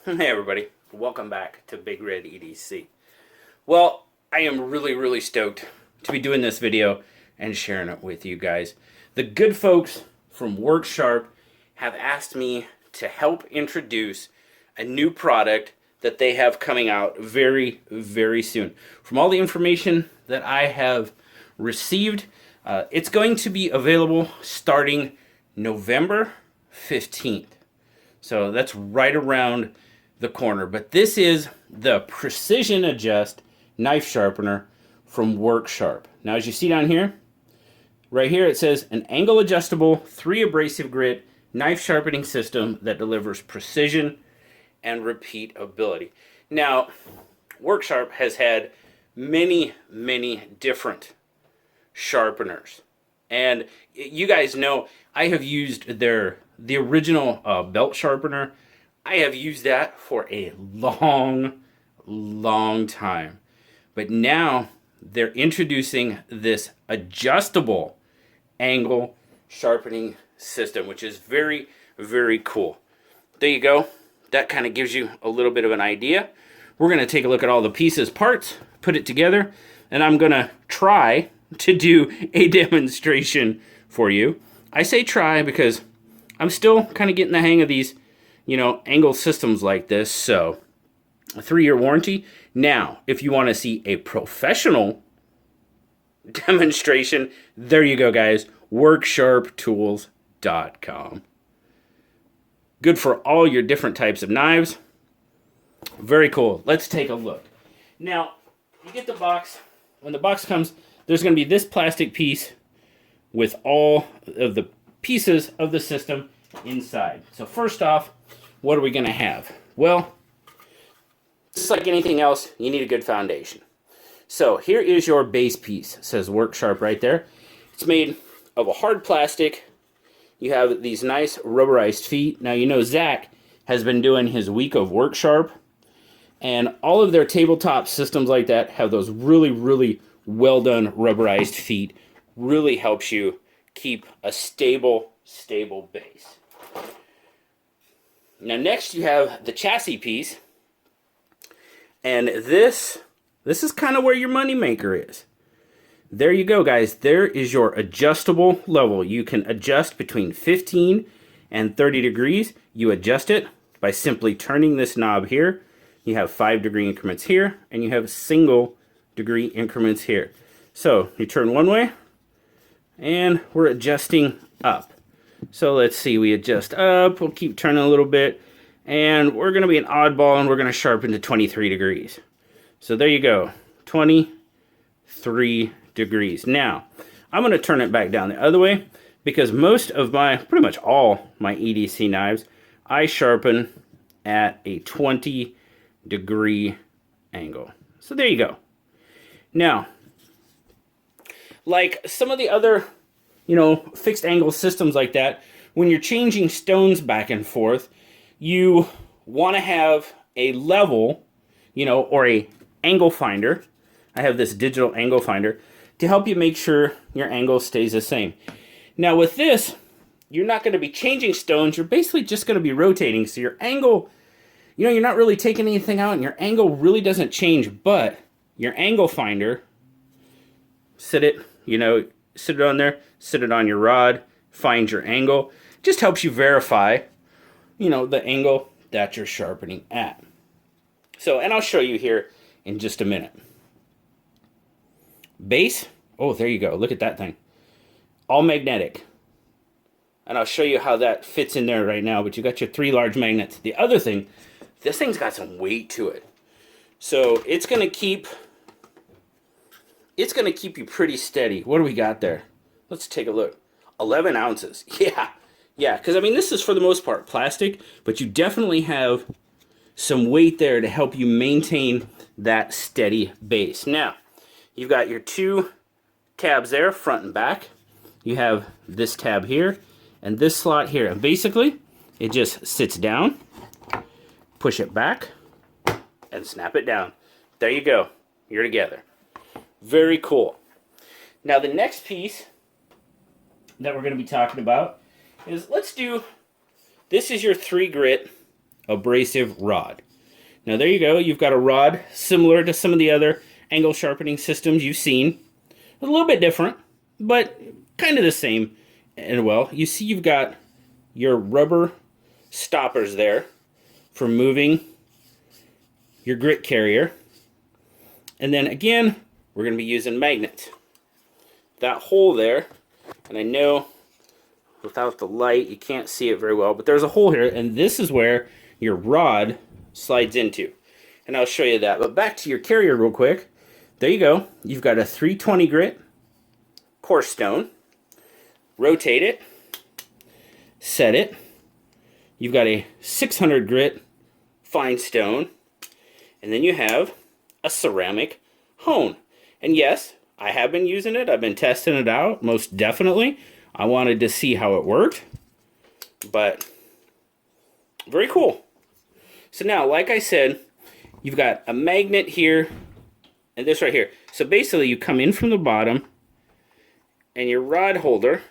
Hey everybody, welcome back to BigRedEDC. Well, I am really stoked to be doing this video and sharing it with you guys. The good folks from WorkSharp have asked me to help introduce a new product that they have coming out very soon. From all the information that I have received, it's going to be available starting November 15th. So that's right around the corner. But this is the Precision Adjust Knife Sharpener from WorkSharp. Now, as you see down here, right here it says an angle adjustable 3 abrasive grit knife sharpening system that delivers precision and repeatability. Now, WorkSharp has had many different sharpeners. And you guys know I have used the original belt sharpener. I have used that for a long time. But now they're introducing this adjustable angle sharpening system, which is very cool. There you go. That kind of gives you a little bit of an idea. We're going to take a look at all the pieces, parts, put it together, and I'm going to try to do a demonstration for you. I say try because I'm still kind of getting the hang of these, angle systems like this. So, a 3-year warranty. Now, if you want to see a professional demonstration, there you go, guys. WorkSharpTools.com. Good for all your different types of knives. Very cool. Let's take a look. Now, you get the box. When the box comes, there's going to be this plastic piece with all of the pieces of the system inside. So first off, what are we going to have? Well, just like anything else, you need a good foundation. So here is your base piece. It says WorkSharp right there. It's made of a hard plastic. You have these nice rubberized feet. Now, Zach has been doing his week of WorkSharp, and all of their tabletop systems like that have those really well done rubberized feet. Really helps you keep a stable base. Now next you have the chassis piece, and this is kind of where your money maker is. There you go, guys. There is your adjustable level. You can adjust between 15 and 30 degrees. You adjust it by simply turning this knob here. You have 5-degree increments here, and you have single degree increments here. So you turn one way, and we're adjusting up. So let's see, we adjust up, we'll keep turning a little bit, and we're going to be an oddball, and we're going to sharpen to 23 degrees. So there you go, 23 degrees. Now, I'm going to turn it back down the other way, because pretty much all my EDC knives, I sharpen at a 20-degree angle. So there you go. Now, like some of the other, fixed angle systems like that, when you're changing stones back and forth, you want to have a level, or a angle finder. I have this digital angle finder to help you make sure your angle stays the same. Now with this, you're not going to be changing stones. You're basically just going to be rotating. So your angle, you're not really taking anything out, and your angle really doesn't change, but your angle finder, sit it on there, sit it on your rod, find your angle. Just helps you verify, the angle that you're sharpening at. So, and I'll show you here in just a minute. Base, oh, there you go. Look at that thing. All magnetic. And I'll show you how that fits in there right now, but you got your 3 large magnets. The other thing, this thing's got some weight to it. So it's going to keep you pretty steady. What do we got there? Let's take a look. 11 ounces. Yeah, because this is for the most part plastic, but you definitely have some weight there to help you maintain that steady base. Now, you've got your 2 tabs there, front and back. You have this tab here and this slot here. And basically, it just sits down, push it back, and snap it down. There you go. You're together. Very cool. Now the next piece that we're going to be talking about is, this is your 3 grit abrasive rod. Now there you go. You've got a rod similar to some of the other angle sharpening systems you've seen. A little bit different, but kind of the same. And well, you see you've got your rubber stoppers there for moving your grit carrier. And then again, we're going to be using magnets. That hole there, and I know without the light you can't see it very well, but there's a hole here, and this is where your rod slides into. And I'll show you that. But back to your carrier real quick. There you go. You've got a 320 grit coarse stone. Rotate it. Set it. You've got a 600 grit fine stone. And then you have a ceramic hone. And yes, I have been using it. I've been testing it out, most definitely. I wanted to see how it worked. But very cool. So now, like I said, you've got a magnet here and this right here. So basically you come in from the bottom and your rod holder,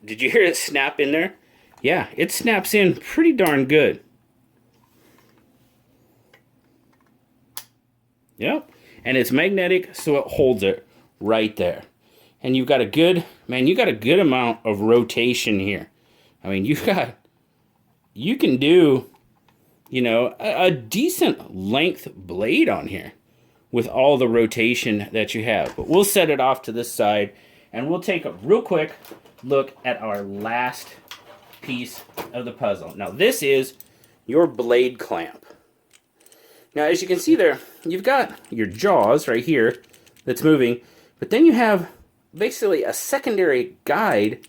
did you hear it snap in there? Yeah, it snaps in pretty darn good. Yep, and it's magnetic, so it holds it right there. And you've got a good, man, you got a good amount of rotation here. I mean, you can do, you know, a decent length blade on here with all the rotation that you have. But we'll set it off to this side, and we'll take a real quick look at our last piece of the puzzle. Now, this is your blade clamp. Now, as you can see there, you've got your jaws right here that's moving, but then you have basically a secondary guide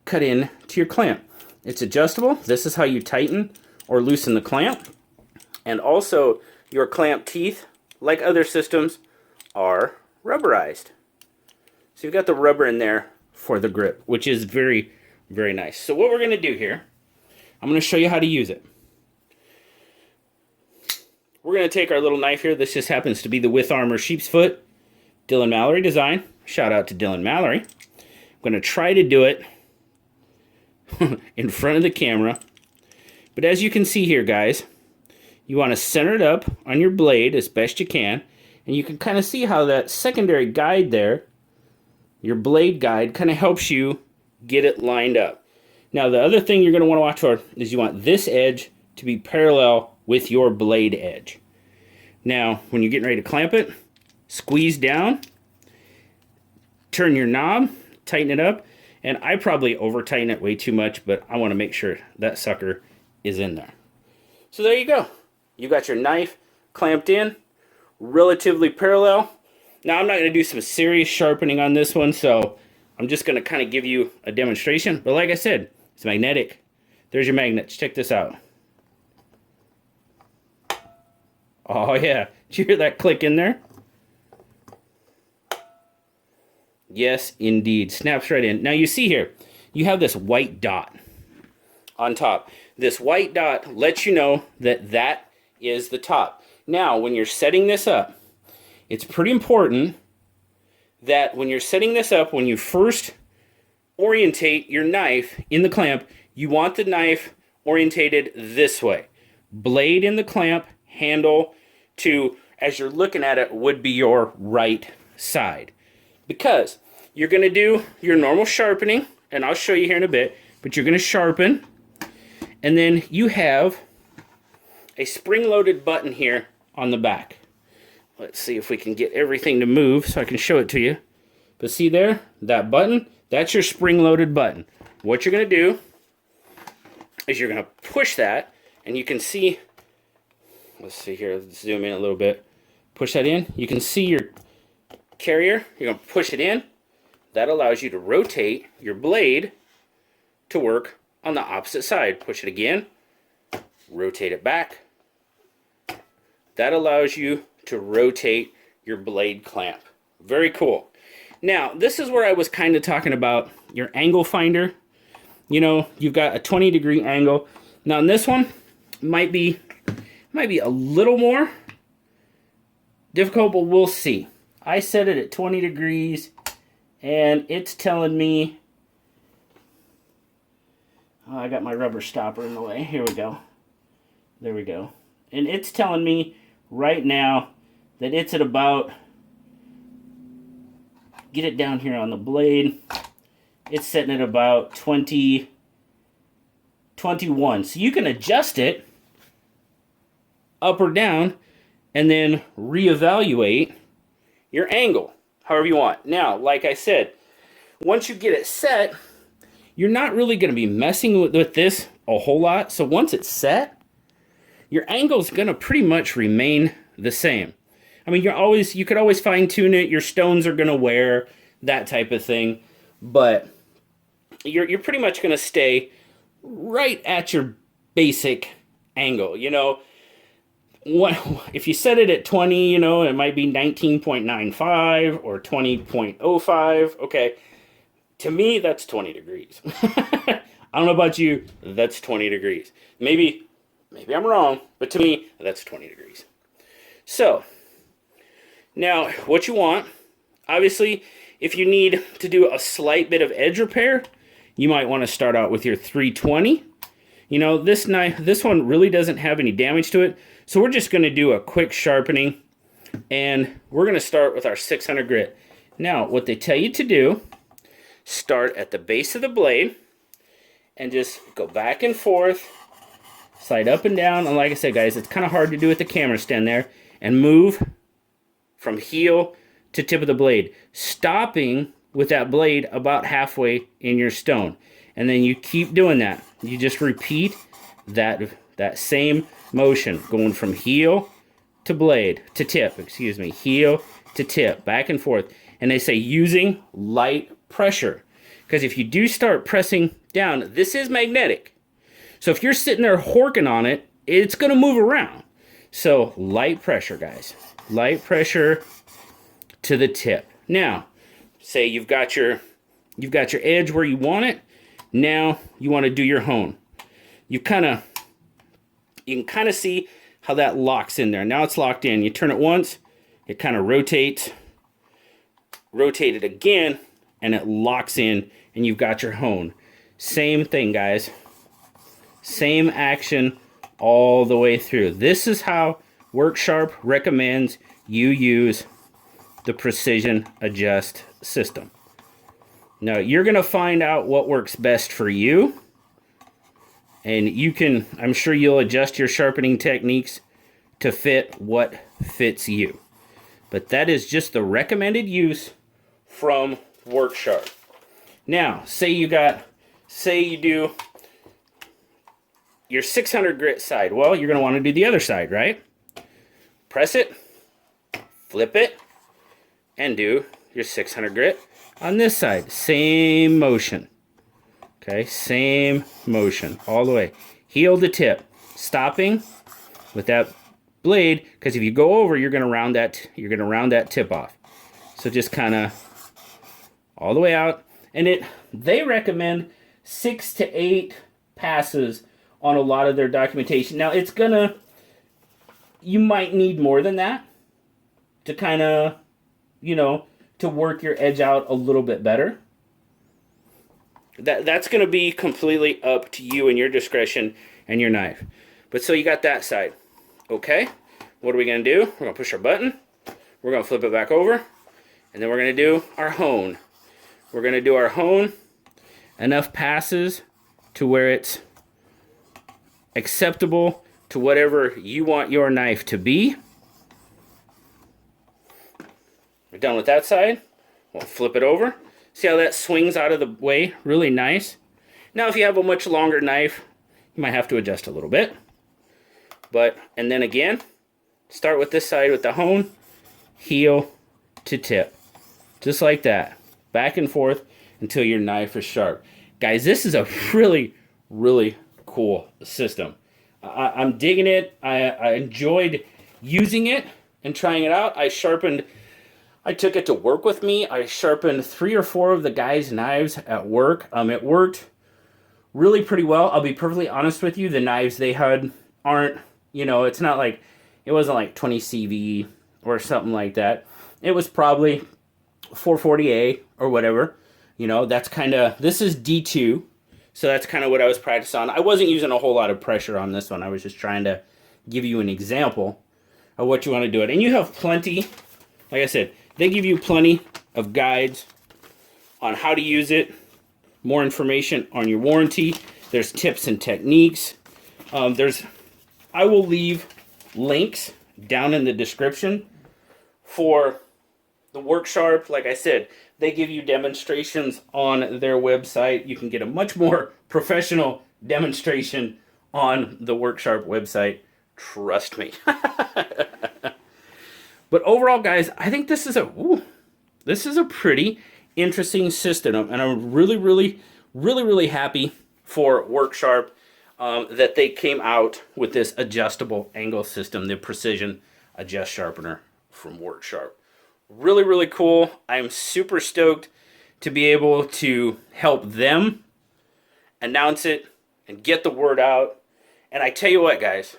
cut in to your clamp. It's adjustable. This is how you tighten or loosen the clamp. And also, your clamp teeth, like other systems, are rubberized. So you've got the rubber in there for the grip, which is very, very nice. So what we're going to do here, I'm going to show you how to use it. We're going to take our little knife here. This just happens to be the With Armor Sheep's Foot Dylan Mallory design. Shout out to Dylan Mallory. I'm going to try to do it in front of the camera. But as you can see here, guys, you want to center it up on your blade as best you can. And you can kind of see how that secondary guide there, your blade guide, kind of helps you get it lined up. Now, the other thing you're going to want to watch for is you want this edge to be parallel with your blade edge. Now, when you're getting ready to clamp it, squeeze down, turn your knob, tighten it up, and I probably over tighten it way too much, but I want to make sure that sucker is in there. So there you go. You got your knife clamped in, relatively parallel. Now, I'm not going to do some serious sharpening on this one, so I'm just going to kind of give you a demonstration. But like I said, it's magnetic. There's your magnets. Check this out. Oh, yeah. Did you hear that click in there? Yes, indeed. Snaps right in. Now, you see here, you have this white dot on top. This white dot lets you know that that is the top. Now, when you're setting this up, it's pretty important that when you're setting this up, when you first orientate your knife in the clamp, you want the knife orientated this way. Blade in the clamp, handle to, as you're looking at it, would be your right side. Because you're going to do your normal sharpening, and I'll show you here in a bit, but you're going to sharpen, and then you have a spring-loaded button here on the back. Let's see if we can get everything to move so I can show it to you. But see there, that button, that's your spring-loaded button. What you're going to do is you're going to push that, and you can see, let's see here, let's zoom in a little bit. Push that in. You can see your carrier. You're going to push it in. That allows you to rotate your blade to work on the opposite side. Push it again. Rotate it back. That allows you to rotate your blade clamp. Very cool. Now, this is where I was kind of talking about your angle finder. You know, you've got a 20-degree angle. Now, in this one, might be a little more difficult, but we'll see. I set it at 20 degrees, and it's telling me Oh, I got my rubber stopper in the way. Here we go. There we go. And it's telling me right now that it's at about, get it down here on the blade, it's sitting at about 20, 21. So you can adjust it up or down and then reevaluate your angle however you want. Now, like I said, once you get it set, you're not really going to be messing with this a whole lot. So once it's set, your angle is going to pretty much remain the same. I mean, you could always fine tune it. Your stones are going to wear, that type of thing, but you're pretty much going to stay right at your basic angle. You know, if you set it at 20, you know, it might be 19.95 or 20.05. Okay, to me, that's 20 degrees. I don't know about you, that's 20 degrees. Maybe I'm wrong, but to me, that's 20 degrees. So, now, what you want, obviously, if you need to do a slight bit of edge repair, you might want to start out with your 320. You know, this knife, this one really doesn't have any damage to it, so we're just going to do a quick sharpening, and we're going to start with our 600 grit. Now, what they tell you to do, start at the base of the blade, and just go back and forth, slide up and down, and like I said, guys, it's kind of hard to do with the camera stand there, and move from heel to tip of the blade, stopping with that blade about halfway in your stone. And then you keep doing that. You just repeat that same motion, going from heel to blade, to tip, excuse me, heel to tip, back and forth. And they say using light pressure. Because if you do start pressing down, this is magnetic. So if you're sitting there horking on it, it's going to move around. So light pressure, guys. Light pressure to the tip. Now, say you've got your edge where you want it. Now you want to do your hone. You can kind of see how that locks in there. Now it's locked in. You turn it once, it kind of rotates. Rotate it again, and it locks in, and you've got your hone. Same thing, guys. Same action all the way through. This is how WorkSharp recommends you use the Precision Adjust system. Now, you're going to find out what works best for you, and I'm sure you'll adjust your sharpening techniques to fit what fits you. But that is just the recommended use from WorkSharp. Now, say you do your 600 grit side. Well, you're going to want to do the other side, right? Press it, flip it, and do your 600 grit on this side. Same motion. Okay, same motion all the way. Heel to tip, stopping with that blade, because if you go over, you're going to round that tip off. So just kind of all the way out. And they recommend 6 to 8 passes on a lot of their documentation. Now, you might need more than that to kind of, to work your edge out a little bit better. That's going to be completely up to you and your discretion and your knife. But so you got that side. Okay, what are we going to do? We're going to push our button. We're going to flip it back over. And then we're going to do our hone. We're going to do our hone enough passes to where it's acceptable to whatever you want your knife to be. We're done with that side. We'll flip it over. See how that swings out of the way? Really nice. Now, if you have a much longer knife, you might have to adjust a little bit. And then again, start with this side with the hone, heel to tip. Just like that. Back and forth until your knife is sharp. Guys, this is a really, really cool system. I'm digging it. I enjoyed using it and trying it out. I took it to work with me. I sharpened 3 or 4 of the guys' knives at work. It worked really pretty well. I'll be perfectly honest with you. The knives they had aren't, it's not like, it wasn't like 20 CV or something like that. It was probably 440A or whatever. That's kind of, this is D2. So that's kind of what I was practicing on. I wasn't using a whole lot of pressure on this one. I was just trying to give you an example of what you want to do it. And you have plenty, like I said, they give you plenty of guides on how to use it, more information on your warranty. There's tips and techniques. I will leave links down in the description for the WorkSharp. Like I said, they give you demonstrations on their website. You can get a much more professional demonstration on the WorkSharp website. Trust me. But overall, guys, I think this is a pretty interesting system, and I'm really happy for WorkSharp that they came out with this adjustable angle system, the Precision Adjust Sharpener from WorkSharp. Really cool. I'm super stoked to be able to help them announce it and get the word out. And I tell you what, guys,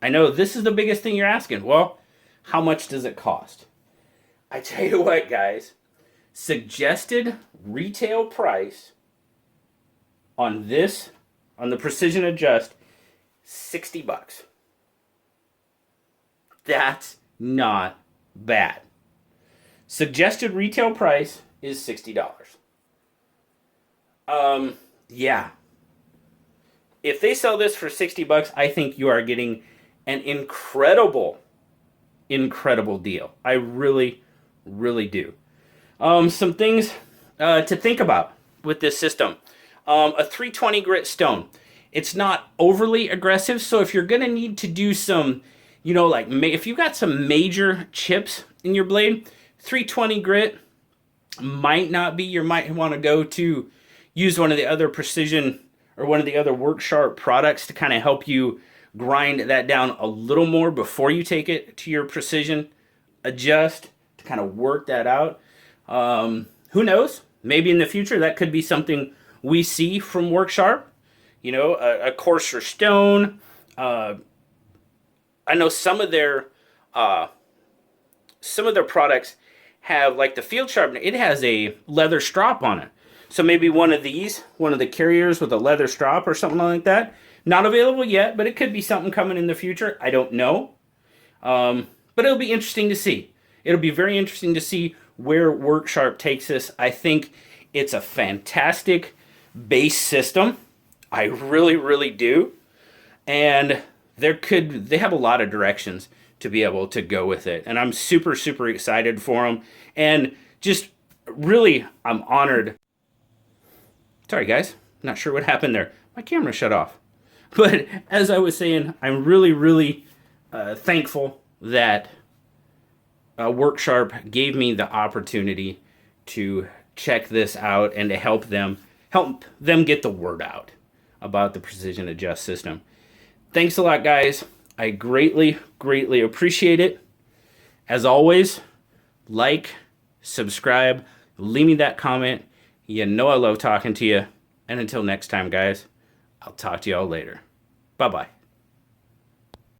I know this is the biggest thing you're asking. Well, how much does it cost? I tell you what, guys, suggested retail price on this, on the Precision Adjust, $60. That's not bad. Suggested retail price is $60. Yeah. If they sell this for $60, I think you are getting an incredible deal. I really do. Some things to think about with this system. A 320 grit stone. It's not overly aggressive, so if you're gonna need to do some, like if you've got some major chips in your blade, 320 grit might not be. You might want to go to use one of the other Precision or one of the other WorkSharp products to kind of help you grind that down a little more before you take it to your Precision Adjust to kind of work that out. Who knows? Maybe in the future that could be something we see from WorkSharp. A coarser stone. I know some of their products have, like the field sharpener, it has a leather strap on it. So maybe one of the carriers with a leather strap or something like that. Not available yet, but it could be something coming in the future. I don't know. But it'll be interesting to see. It'll be very interesting to see where WorkSharp takes this. I think it's a fantastic base system. I really do. And they have a lot of directions to be able to go with it. And I'm super excited for them. And just really, I'm honored. Sorry, guys. Not sure what happened there. My camera shut off. But as I was saying, I'm really thankful that WorkSharp gave me the opportunity to check this out and to help them get the word out about the Precision Adjust system. Thanks a lot, guys. I greatly appreciate it. As always, like, subscribe, leave me that comment. You know I love talking to you. And until next time, guys, I'll talk to y'all later. Bye-bye.